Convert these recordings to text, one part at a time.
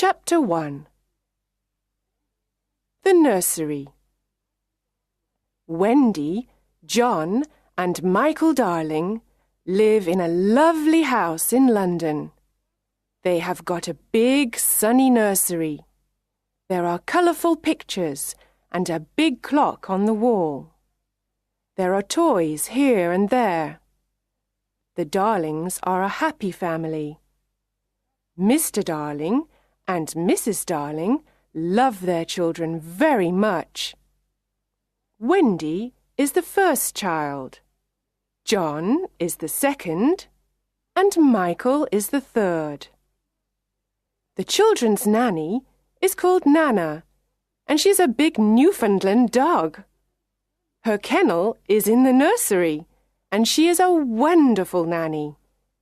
Chapter 1. The Nursery. Wendy, John and Michael Darling live in a lovely house in London. They have got a big sunny nursery. There are colourful pictures and a big clock on the wall. There are toys here and there. The Darlings are a happy family. Mr. Darling and Mrs. Darling love their children very much. Wendy is the first child. John is the second, and Michael is the third. The children's nanny is called Nana, and she's a big Newfoundland dog. Her kennel is in the nursery, and she is a wonderful nanny.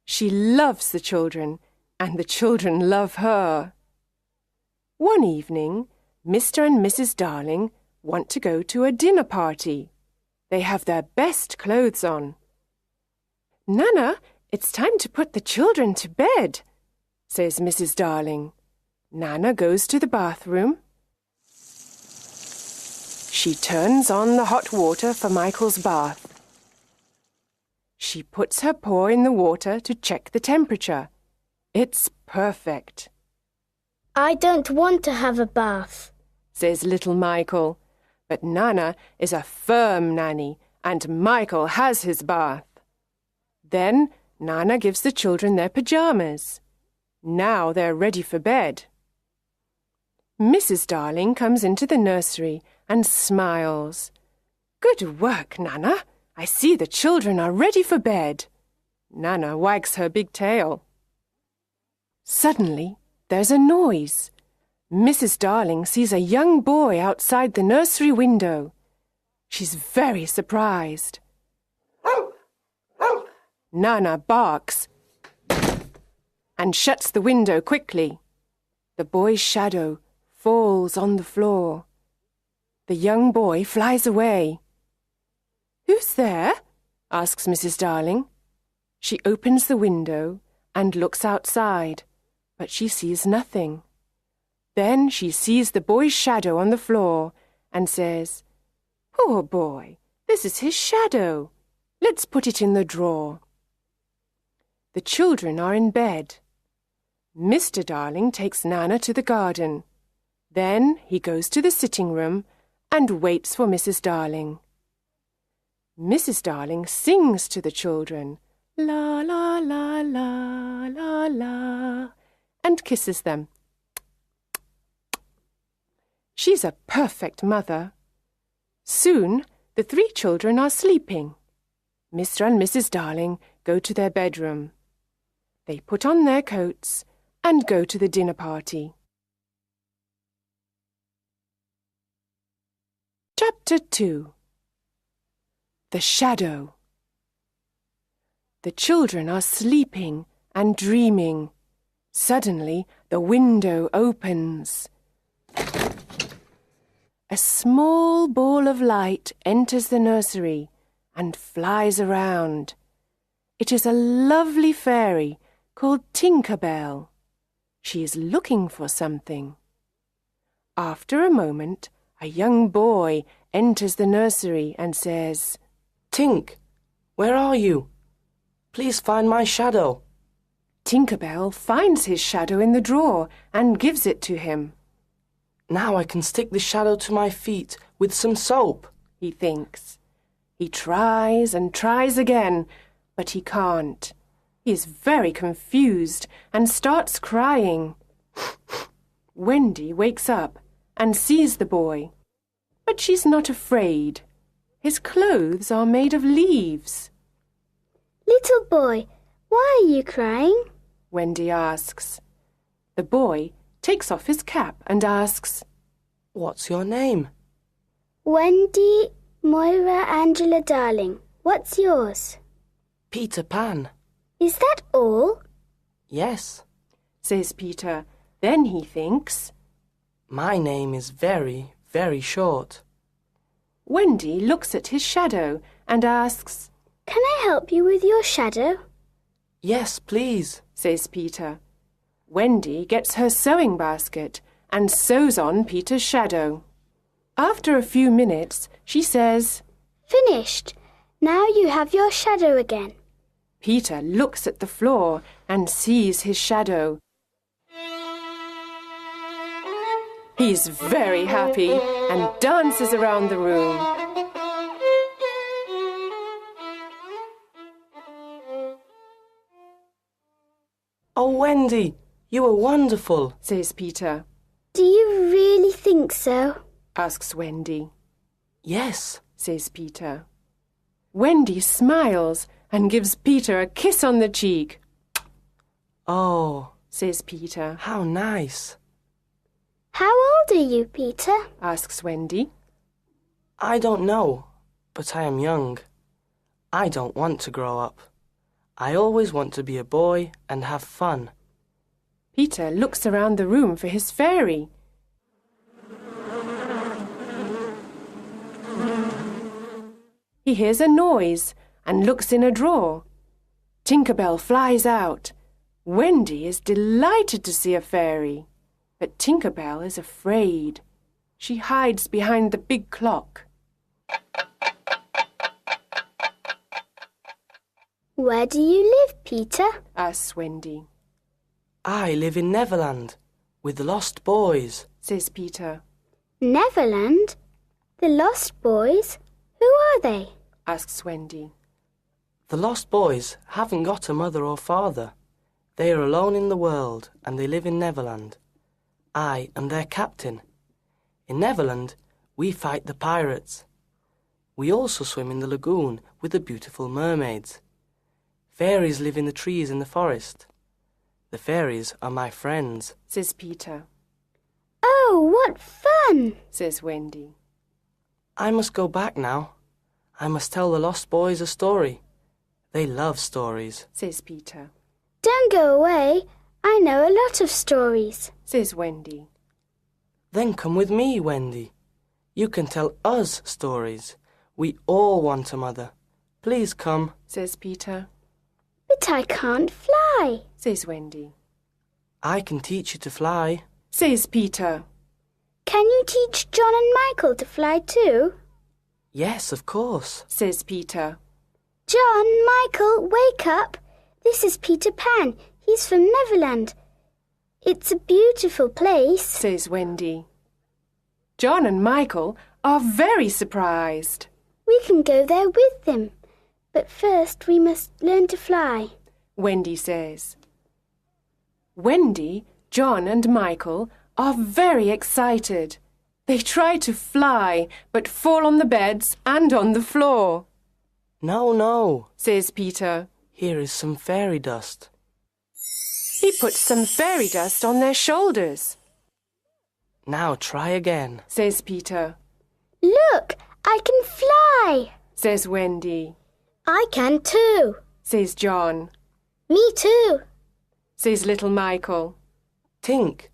She loves the children, and the children love her. One evening, Mr. and Mrs. Darling want to go to a dinner party. They have their best clothes on. "Nana, it's time to put the children to bed," says Mrs. Darling. Nana goes to the bathroom. She turns on the hot water for Michael's bath. She puts her paw in the water to check the temperature. It's perfect. "I don't want to have a bath," says little Michael. But Nana is a firm nanny, and Michael has his bath. Then Nana gives the children their pyjamas. Now they're ready for bed. Mrs. Darling comes into the nursery and smiles. "Good work, Nana. I see the children are ready for bed." Nana wags her big tail. Suddenly, there's a noise. Mrs. Darling sees a young boy outside the nursery window. She's very surprised. Nana barks and shuts the window quickly. The boy's shadow falls on the floor. The young boy flies away. "Who's there?" asks Mrs. Darling. She opens the window and looks outside, but she sees nothing. Then she sees the boy's shadow on the floor and says, "Poor boy, this is his shadow. Let's put it in the drawer." The children are in bed. Mr. Darling takes Nana to the garden. Then he goes to the sitting room and waits for Mrs. Darling. Mrs. Darling sings to the children, "La, la, la, la, la, la," and kisses them. She's a perfect mother. Soon the three children are sleeping. Mr. and Mrs. Darling go to their bedroom. They put on their coats and go to the dinner party. Chapter 2. The Shadow. The children are sleeping and dreaming. Suddenly the window opens. A small ball of light enters the nursery and flies around. It is a lovely fairy called Tinker Bell. She is looking for something. After a moment, a young boy enters the nursery and says, "Tink, where are you? Please find my shadow." Tinker Bell finds his shadow in the drawer and gives it to him. "Now I can stick the shadow to my feet with some soap," he thinks. He tries and tries again, but he can't. He is very confused and starts crying. Wendy wakes up and sees the boy, but she's not afraid. His clothes are made of leaves. "Little boy, why are you crying?" Wendy asks. The boy takes off his cap and asks, "What's your name?" "Wendy Moira Angela Darling. What's yours?" "Peter Pan." "Is that all?" "Yes," says Peter. Then he thinks, "My name is very, very short." Wendy looks at his shadow and asks, "Can I help you with your shadow?" "Yes, please," says Peter. Wendy gets her sewing basket and sews on Peter's shadow. After a few minutes, she says, Finished. Now you have your shadow again. Peter looks at the floor and sees his shadow. He's very happy and dances around the room. Oh, Wendy, you were wonderful, says Peter. Do you really think so? Asks Wendy. Yes, says Peter. Wendy smiles and gives Peter a kiss on the cheek. Oh, says Peter. how nice. How old are you, Peter? Asks Wendy. I don't know, but I am young. I don't want to grow up. I always want to be a boy and have fun. Peter looks around the room for his fairy. He hears a noise and looks in a drawer. Tinker Bell flies out. Wendy is delighted to see a fairy, but Tinker Bell is afraid. She hides behind the big clock. Where do you live, Peter? Asks Wendy. I live in Neverland with the lost boys, Says Peter. Neverland? The Lost Boys? Who are they? Asks Wendy. The lost boys haven't got a mother or father. They are alone in the world and they live in Neverland. I am their captain. In Neverland, we fight the pirates. We also swim in the lagoon with the beautiful mermaids. Fairies live in the trees in the forest. The fairies are my friends, Says Peter. Oh, what fun! Says Wendy. I must go back now. I must tell the lost boys a story. They love stories. Says Peter. Don't go away. I know a lot of stories. Says Wendy. Then come with me, Wendy. You can tell us stories. We all want a mother. Please come, Says Peter. But I can't fly. Says Wendy. I can teach you to fly. Says Peter. Can you teach John and Michael to fly too? Yes, of course. Says Peter. John, Michael, wake up. This is Peter Pan. He's from Neverland. It's a beautiful place. Says Wendy. John and Michael are very surprised. We can go there with them. But first we must learn to fly. Wendy says. Wendy, John and Michael are very excited. They try to fly, but fall on the beds and on the floor. No, no, Says Peter. here is some fairy dust. He puts some fairy dust on their shoulders. Now try again. Says Peter. Look, I can fly. Says Wendy. I can too. Says John. Me too. Says little Michael. Tink,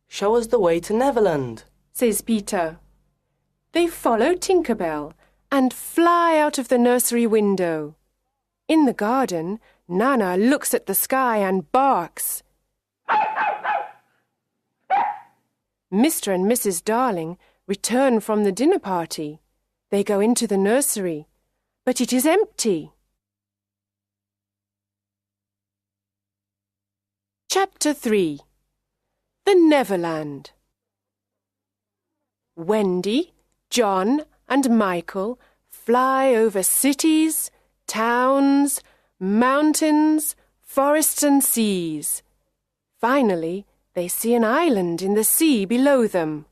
show us the way to Neverland. Says Peter. They follow Tinker Bell and fly out of the nursery window. In the garden, Nana looks at the sky and barks. Mr. and Mrs. Darling return from the dinner party. They go into the nursery, but it is empty. Chapter 3. The Neverland. Wendy, John and Michael fly over cities, towns, mountains, forests and seas. Finally, they see an island in the sea below them.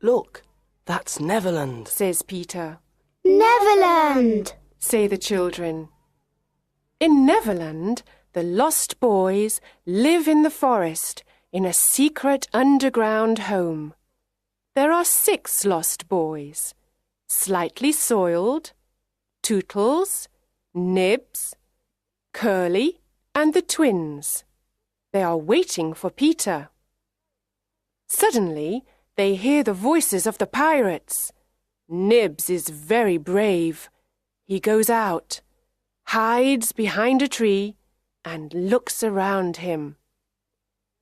Look, that's Neverland. Says Peter. Neverland! Say the children. In Neverland, the lost boys live in the forest in a secret underground home. There are 6 lost boys. Slightly Soiled, Tootles, Nibs, Curly, and the twins. They are waiting for Peter. Suddenly, they hear the voices of the pirates. Nibs is very brave. He goes out, hides behind a tree, and looks around him.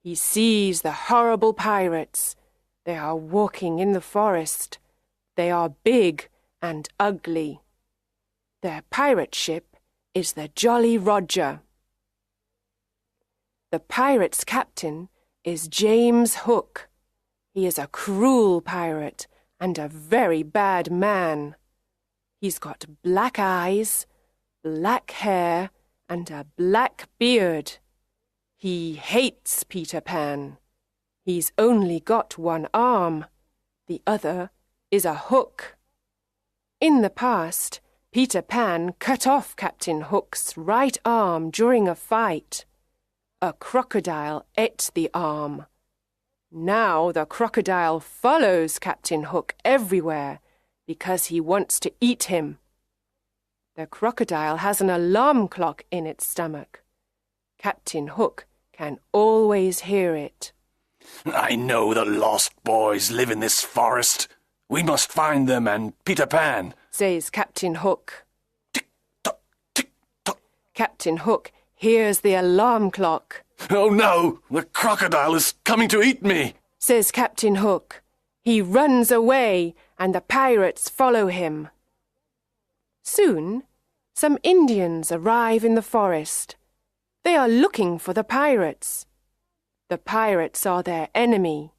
He sees the horrible pirates. They are walking in the forest. They are big and ugly. Their pirate ship is the Jolly Roger. The pirates' captain is James Hook. He is a cruel pirate and a very bad man. He's got black eyes, black hair, and a black beard. He hates Peter Pan. He's only got one arm. The other is a hook. In the past, Peter Pan cut off Captain Hook's right arm during a fight. A crocodile ate the arm. Now the crocodile follows Captain Hook everywhere because he wants to eat him. The crocodile has an alarm clock in its stomach. Captain Hook can always hear it. I know the lost boys live in this forest. We must find them and Peter Pan, says Captain Hook. Tick-tock, tick-tock. Captain Hook hears the alarm clock. Oh no, the crocodile is coming to eat me, says Captain Hook. He runs away and the pirates follow him. Soon, some Indians arrive in the forest. They are looking for the pirates. The pirates are their enemy.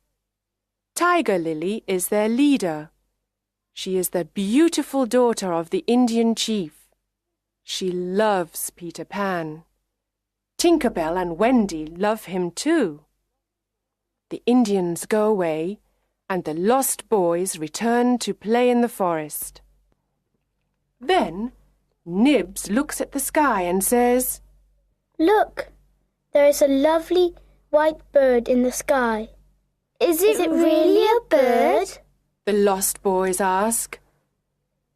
Tiger Lily is their leader. She is the beautiful daughter of the Indian chief. She loves Peter Pan. Tinker Bell and Wendy love him too. The Indians go away and the lost boys return to play in the forest. Then Nibs looks at the sky and says, Look, there is a lovely white bird in the sky. Is it really a bird? The lost boys ask.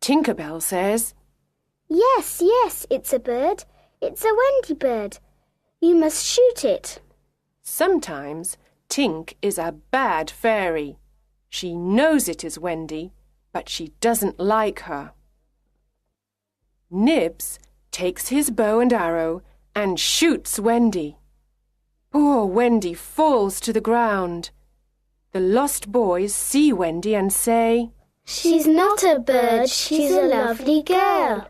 Tinker Bell says, Yes, it's a bird. It's a Wendy bird. You must shoot it. Sometimes Tink is a bad fairy. She knows it is Wendy, but she doesn't like her. Nibs takes his bow and arrow and shoots Wendy. Poor Wendy falls to the ground. The lost boys see Wendy and say, She's not a bird, she's a lovely girl.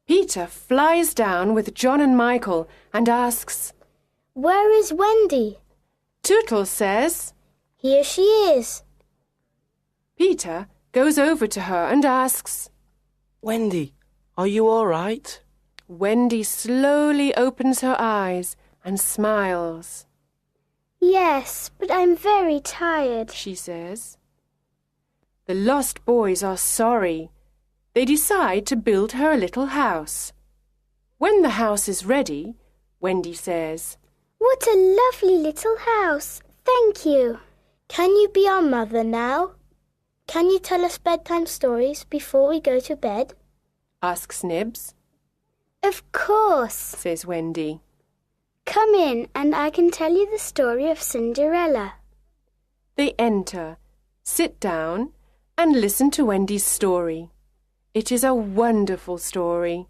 Peter flies down with John and Michael and asks, Where is Wendy? Tootles says, Here she is. Peter goes over to her and asks, Wendy, are you all right? Wendy slowly opens her eyes and smiles. Yes, but I'm very tired, she says. The lost boys are sorry. They decide to build her a little house. When the house is ready, Wendy says, What a lovely little house. Thank you. Can you be our mother now? Can you tell us bedtime stories before we go to bed? asks Nibs. Of course, says Wendy. Come in and I can tell you the story of Cinderella. They enter, sit down, and listen to Wendy's story. It is a wonderful story.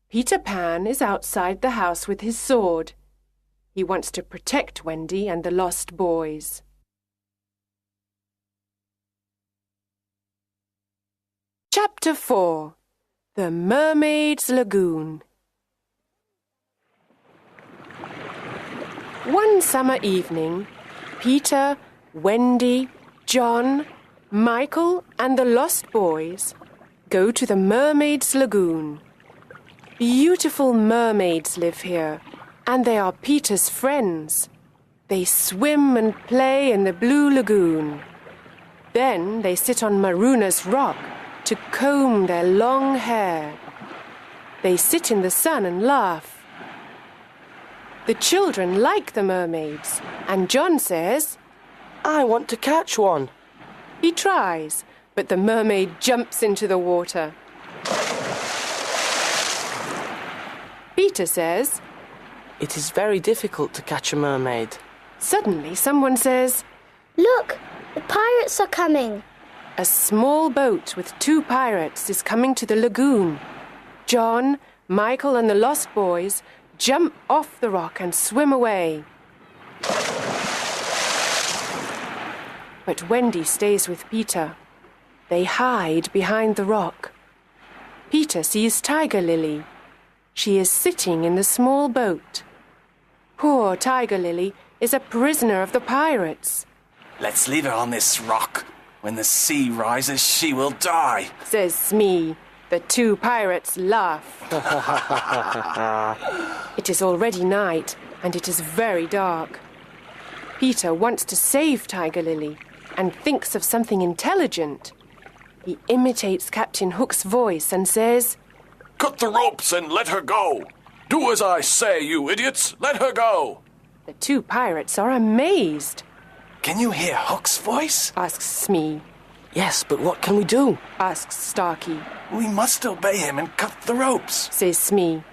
Peter Pan is outside the house with his sword. He wants to protect Wendy and the lost boys. Chapter 4. The Mermaid's Lagoon. One summer evening, Peter, Wendy, John, Michael, and the lost boys go to the Mermaid's Lagoon. Beautiful mermaids live here, and they are Peter's friends. They swim and play in the blue lagoon. Then they sit on Maruna's rock to comb their long hair. They sit in the sun and laugh. The children like the mermaids, and John says, I want to catch one. He tries, but the mermaid jumps into the water. Peter says, It is very difficult to catch a mermaid. Suddenly someone says, Look, the pirates are coming. A small boat with 2 pirates is coming to the lagoon. John, Michael, and the lost boys jump off the rock and swim away. But Wendy stays with Peter. They hide behind the rock. Peter sees Tiger Lily. She is sitting in the small boat. Poor Tiger Lily is a prisoner of the pirates. Let's leave her on this rock. When the sea rises, she will die, says Smee. The two pirates laugh. It is already night, and it is very dark. Peter wants to save Tiger Lily and thinks of something intelligent. He imitates Captain Hook's voice and says, "Cut the ropes and let her go. Do as I say, you idiots. Let her go." The two pirates are amazed. "Can you hear Hook's voice?" asks Smee. Yes, but what can we do? Asks Starkey. "We must obey him and cut the ropes," says Smee.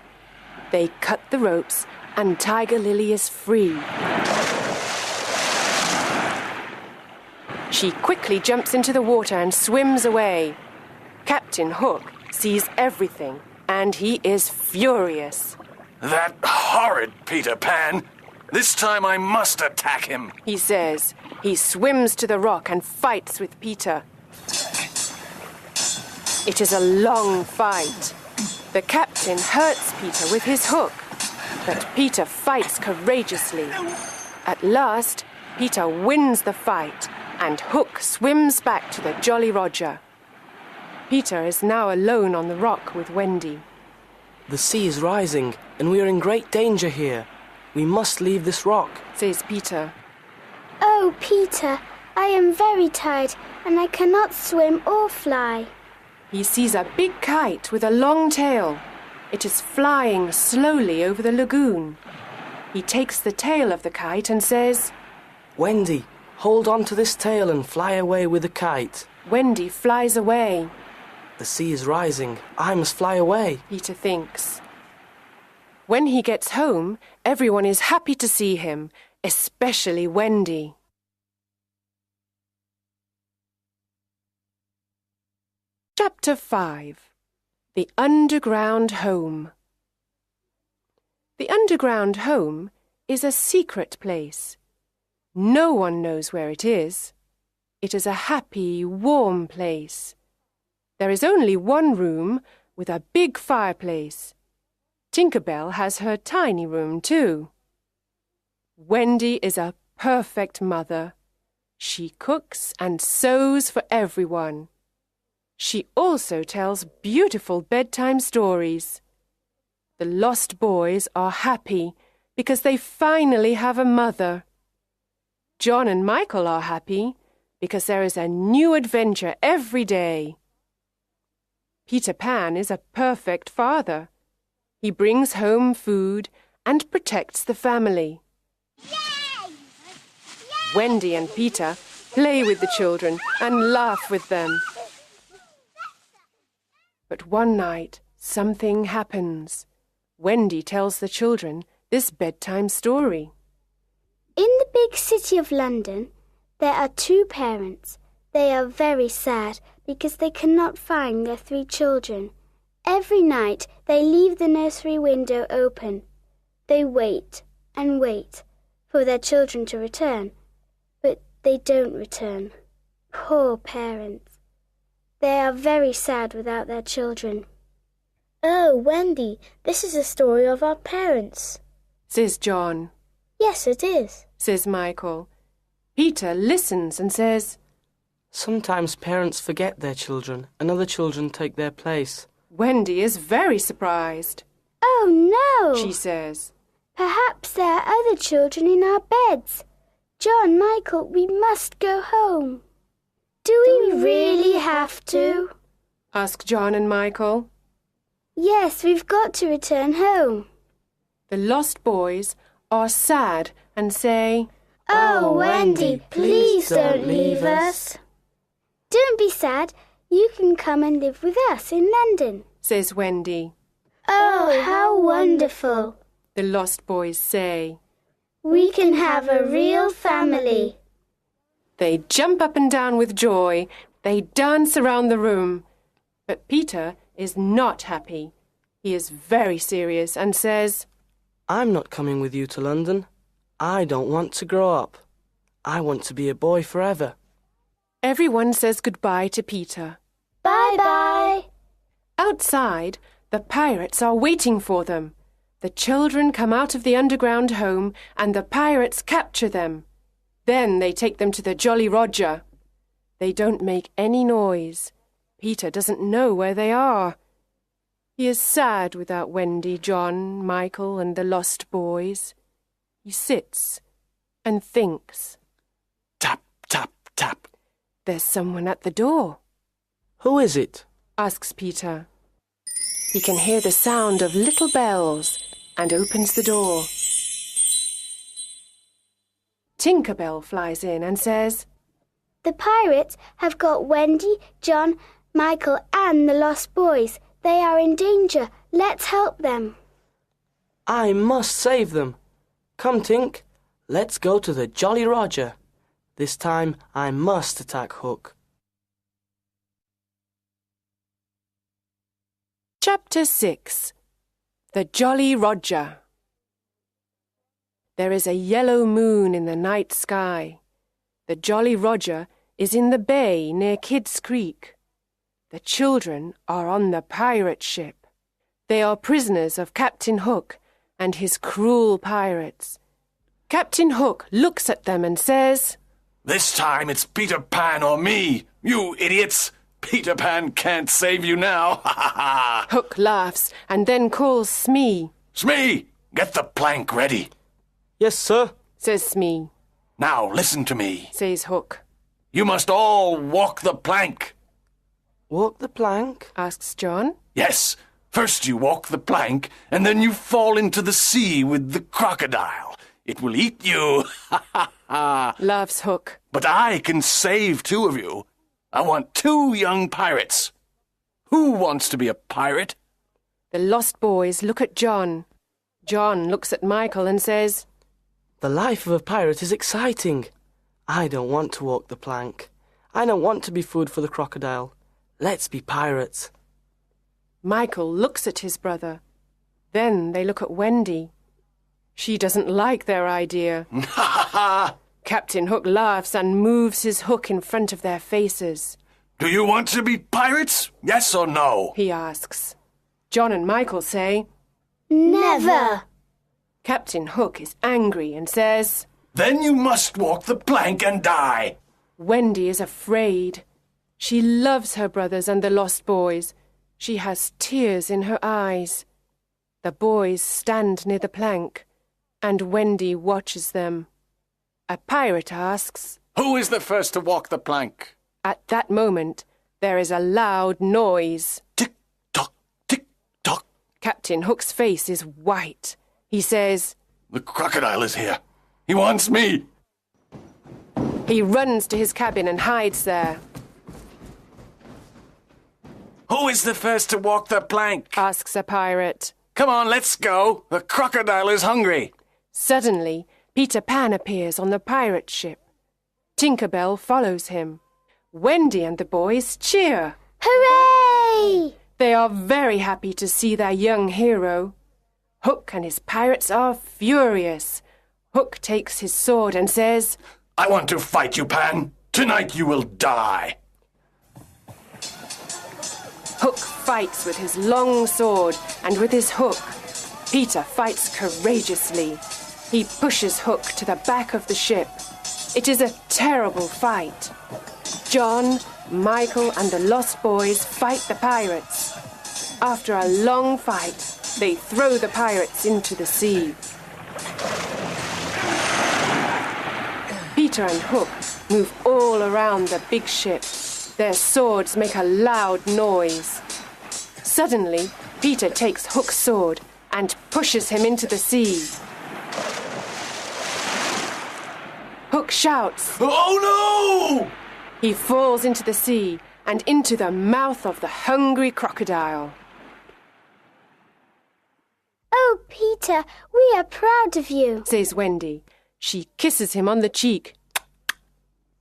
They cut the ropes and Tiger Lily is free. She quickly jumps into the water and swims away. Captain Hook sees everything and he is furious. "That horrid Peter Pan! This time I must attack him," he says. He swims to the rock and fights with Peter. It is a long fight. The captain hurts Peter with his hook, but Peter fights courageously. At last, Peter wins the fight, and Hook swims back to the Jolly Roger. Peter is now alone on the rock with Wendy. The sea is rising, and we are in great danger here. We must leave this rock, says Peter. Oh, Peter, I am very tired and I cannot swim or fly. He sees a big kite with a long tail. It is flying slowly over the lagoon. He takes the tail of the kite and says, "Wendy, hold on to this tail and fly away with the kite." Wendy flies away. The sea is rising. I must fly away, Peter thinks. When he gets home, everyone is happy to see him, especially Wendy. Chapter 5. The Underground Home. The underground home is a secret place. No one knows where it is. It is a happy, warm place. There is only one room with a big fireplace. Tinker Bell has her tiny room too. Wendy is a perfect mother. She cooks and sews for everyone. She also tells beautiful bedtime stories. The lost boys are happy because they finally have a mother. John and Michael are happy because there is a new adventure every day. Peter Pan is a perfect father. He brings home food and protects the family. Yay! Wendy and Peter play with the children and laugh with them. But one night, something happens. Wendy tells the children this bedtime story. In the big city of London, there are two parents. They are very sad because they cannot find their 3 children. Every night they leave the nursery window open. They wait and wait for their children to return, but they don't return. Poor parents. They are very sad without their children. Oh, Wendy, this is a story of our parents, says John. Yes, it is, says Michael. Peter listens and says, Sometimes parents forget their children and other children take their place. Wendy is very surprised. Oh, no, she says. Perhaps there are other children in our beds. John, Michael, we must go home. Do we really have to? Ask John and Michael. Yes, we've got to return home. The lost boys are sad and say, Oh, Wendy, please don't leave us. Don't be sad. You can come and live with us in London, says Wendy. Oh, how wonderful, the lost boys say. We can have a real family. They jump up and down with joy. They dance around the room. But Peter is not happy. He is very serious and says, I'm not coming with you to London. I don't want to grow up. I want to be a boy forever. Everyone says goodbye to Peter. Bye-bye. Outside, the pirates are waiting for them. The children come out of the underground home and the pirates capture them. Then they take them to the Jolly Roger. They don't make any noise. Peter doesn't know where they are. He is sad without Wendy, John, Michael, and the lost boys. He sits and thinks. Tap, tap, tap. There's someone at the door. Who is it? Asks Peter. He can hear the sound of little bells and opens the door. Tinker Bell flies in and says, The pirates have got Wendy, John, Michael, and the lost boys. They are in danger. Let's help them. I must save them. Come, Tink. Let's go to the Jolly Roger. This time I must attack Hook. Chapter 6. The Jolly Roger. There is a yellow moon in the night sky. The Jolly Roger is in the bay near Kidd's Creek. The children are on the pirate ship. They are prisoners of Captain Hook and his cruel pirates. Captain Hook looks at them and says, This time it's Peter Pan or me, you idiots! Peter Pan can't save you now, ha ha ha! Hook laughs and then calls Smee. Smee, get the plank ready. Yes, sir, Says Smee. Now listen to me. Says Hook. You must all walk the plank. Walk the plank? Asks John. Yes, first you walk the plank, and then you fall into the sea with the crocodile. It will eat you, ha ha ha! Laughs Hook. But I can save two of you. I want 2 young pirates. Who wants to be a pirate? The lost boys look at John. John looks at Michael and says, The life of a pirate is exciting. I don't want to walk the plank. I don't want to be food for the crocodile. Let's be pirates. Michael looks at his brother. Then they look at Wendy. She doesn't like their idea. Ha ha ha! Captain Hook laughs and moves his hook in front of their faces. Do you want to be pirates? Yes or no? He asks. John and Michael say, Never. Captain Hook is angry and says, Then you must walk the plank and die. Wendy is afraid. She loves her brothers and the lost boys. She has tears in her eyes. The boys stand near the plank, and Wendy watches them. A pirate asks, Who is the first to walk the plank? At that moment, there is a loud noise. Tick tock, tick tock. Captain Hook's face is white. He says, The crocodile is here. He wants me. he runs to his cabin and hides there. Who is the first to walk the plank? Asks a pirate. Come on, let's go. The crocodile is hungry. Suddenly, Peter Pan appears on the pirate ship. Tinker Bell follows him. Wendy and the boys cheer. Hooray! They are very happy to see their young hero. Hook and his pirates are furious. Hook takes his sword and says, I want to fight you, Pan. Tonight you will die. Hook fights with his long sword and with his hook. Peter fights courageously. He pushes Hook to the back of the ship. It is a terrible fight. John, Michael, and the lost boys fight the pirates. After a long fight, they throw the pirates into the sea. Peter and Hook move all around the big ship. Their swords make a loud noise. Suddenly, Peter takes Hook's sword and pushes him into the sea. Hook shouts. Oh no! He falls into the sea and into the mouth of the hungry crocodile. Oh, Peter, we are proud of you. Says Wendy. She kisses him on the cheek.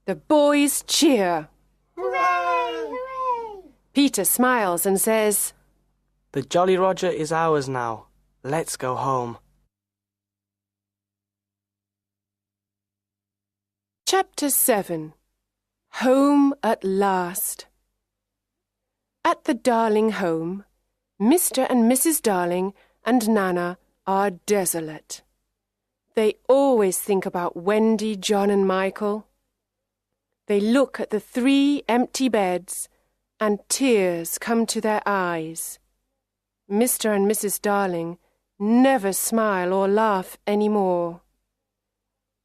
The boys cheer. Hooray! Hooray! Peter smiles and says, The Jolly Roger is ours now. Let's go home. Chapter 7. Home at last. At the Darling home, Mr. and Mrs. Darling and Nana are desolate. They always think about Wendy, John and Michael. They look at the 3 empty beds and tears come to their eyes. Mr. and Mrs. Darling never smile or laugh any more.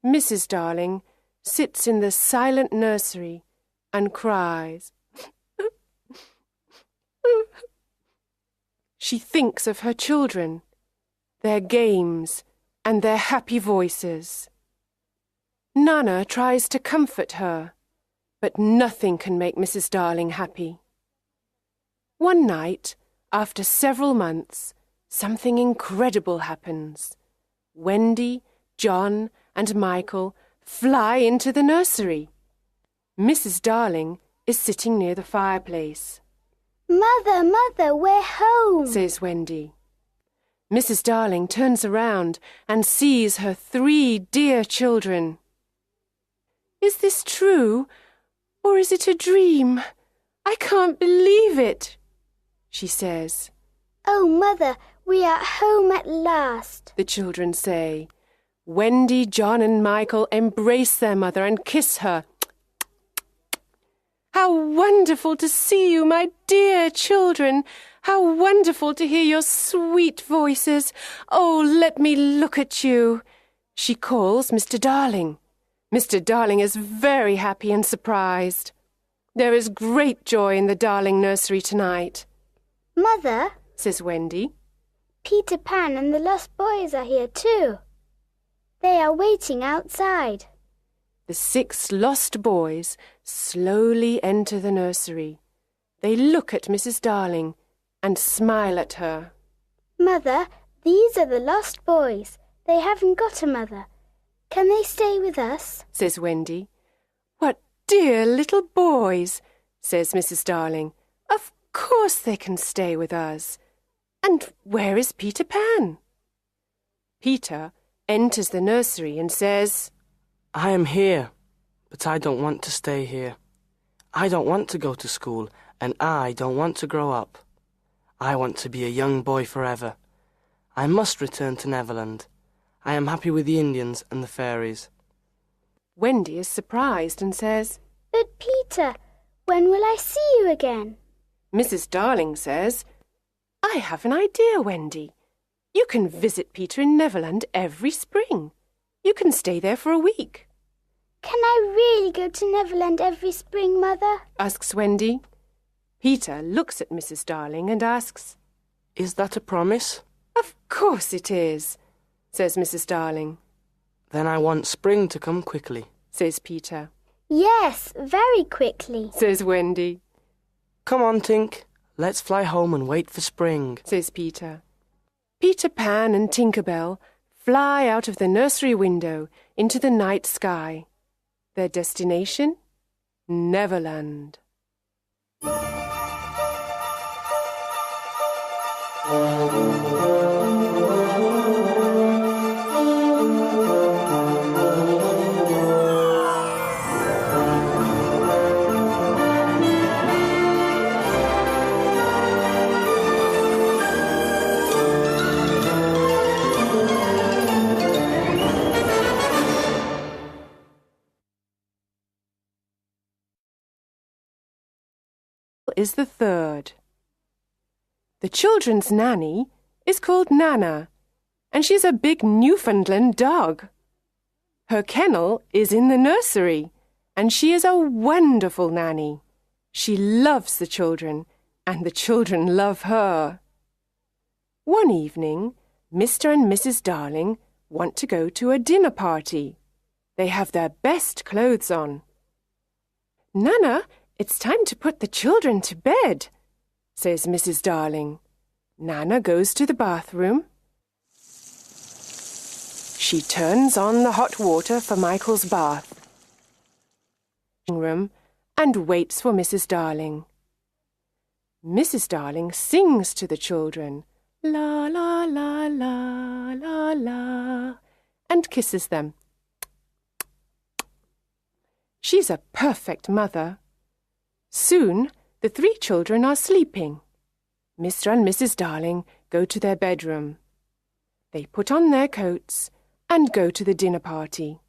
Mrs. Darling sits in the silent nursery and cries. She thinks of her children, their games, and their happy voices. Nana tries to comfort her, but nothing can make Mrs. Darling happy. One night, after several months, something incredible happens. Wendy, John, and Michael fly into the nursery. Mrs. Darling is sitting near the fireplace. Mother, Mother, we're home, says Wendy. Mrs. Darling turns around and sees her 3 dear children. Is this true, or is it a dream? I can't believe it, she says. Oh, Mother, we are home at last, the children say. Wendy, John and Michael embrace their mother and kiss her. How wonderful to see you, my dear children! How wonderful to hear your sweet voices! Oh, let me look at you! She calls Mr. Darling. Mr. Darling is very happy and surprised. There is great joy in the Darling nursery tonight. Mother, says Wendy, Peter Pan and the lost boys are here too. They are waiting outside. The 6 lost boys slowly enter the nursery. They look at Mrs. Darling and smile at her. Mother, these are the lost boys. They haven't got a mother. Can they stay with us? says Wendy. What dear little boys, says Mrs. Darling. Of course they can stay with us. And where is Peter Pan? Peter enters the nursery and says, I am here, but I don't want to stay here. I don't want to go to school, and I don't want to grow up. I want to be a young boy forever. I must return to Neverland. I am happy with the Indians and the fairies. Wendy is surprised and says, But Peter, when will I see you again? Mrs. Darling says, I have an idea, Wendy. You can visit Peter in Neverland every spring. You can stay there for a week. Can I really go to Neverland every spring, Mother? asks Wendy. Peter looks at Mrs. Darling and asks, Is that a promise? Of course it is, says Mrs. Darling. Then I want spring to come quickly, says Peter. Yes, very quickly, says Wendy. Come on, Tink. Let's fly home and wait for spring, says Peter. Peter Pan and Tinker Bell fly out of the nursery window into the night sky. Their destination? Neverland. Is the 3rd. The children's nanny is called Nana, and she's a big Newfoundland dog. Her kennel is in the nursery, and she is a wonderful nanny. She loves the children, and the children love her. One evening, Mr. and Mrs. Darling want to go to a dinner party. They have their best clothes on. Nana, it's time to put the children to bed, says Mrs. Darling. Nana goes to the bathroom. She turns on the hot water for Michael's bath room and waits for Mrs. Darling. Mrs. Darling sings to the children, la la la la la la, and kisses them. She's a perfect mother. Soon the 3 children are sleeping. Mr. and Mrs. Darling go to their bedroom. They put on their coats and go to the dinner party.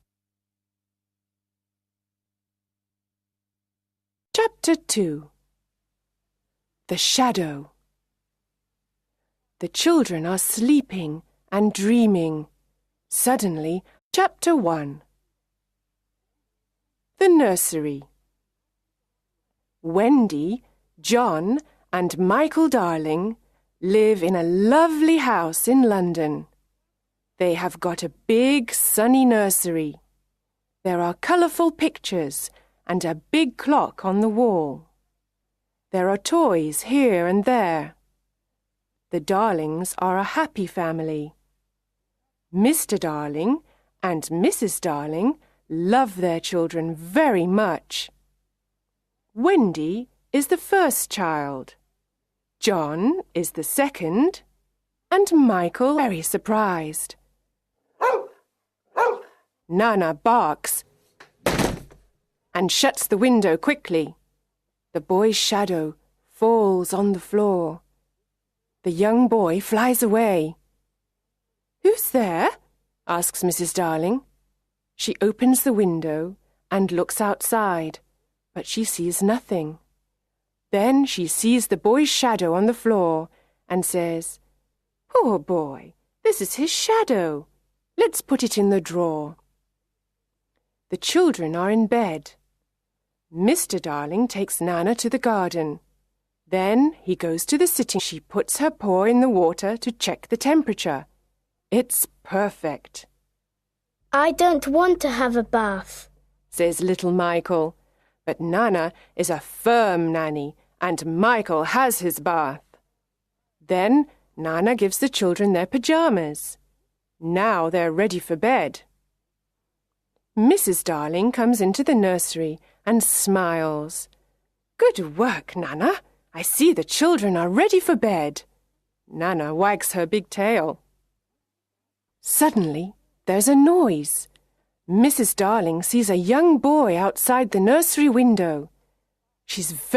Chapter 2. The Shadow. The children are sleeping and dreaming. Suddenly, Chapter 1. The Nursery. Wendy, John, and Michael Darling live in a lovely house in London. They have got a big sunny nursery. There are colourful pictures and a big clock on the wall. There are toys here and there. The Darlings are a happy family. Mr. Darling and Mrs. Darling love their children very much. Wendy is the first child. John is the second, and Michael very surprised. Nana barks and shuts the window quickly. The boy's shadow falls on the floor. The young boy flies away. "Who's there?" asks Mrs. Darling. She opens the window and looks outside, but she sees nothing. Then she sees the boy's shadow on the floor and says, "Poor boy, this is his shadow. Let's put it in the drawer." The children are in bed. Mr. Darling takes Nana to the garden. Then he goes to the sitting. She puts her paw in the water to check the temperature. It's perfect. I don't want to have a bath, says little Michael. But Nana is a firm nanny, and Michael has his bath. Then Nana gives the children their pyjamas. Now they're ready for bed. Mrs. Darling comes into the nursery and smiles. "Good work, Nana. I see the children are ready for bed." Nana wags her big tail. Suddenly, there's a noise. Mrs. Darling sees a young boy outside the nursery window. She's very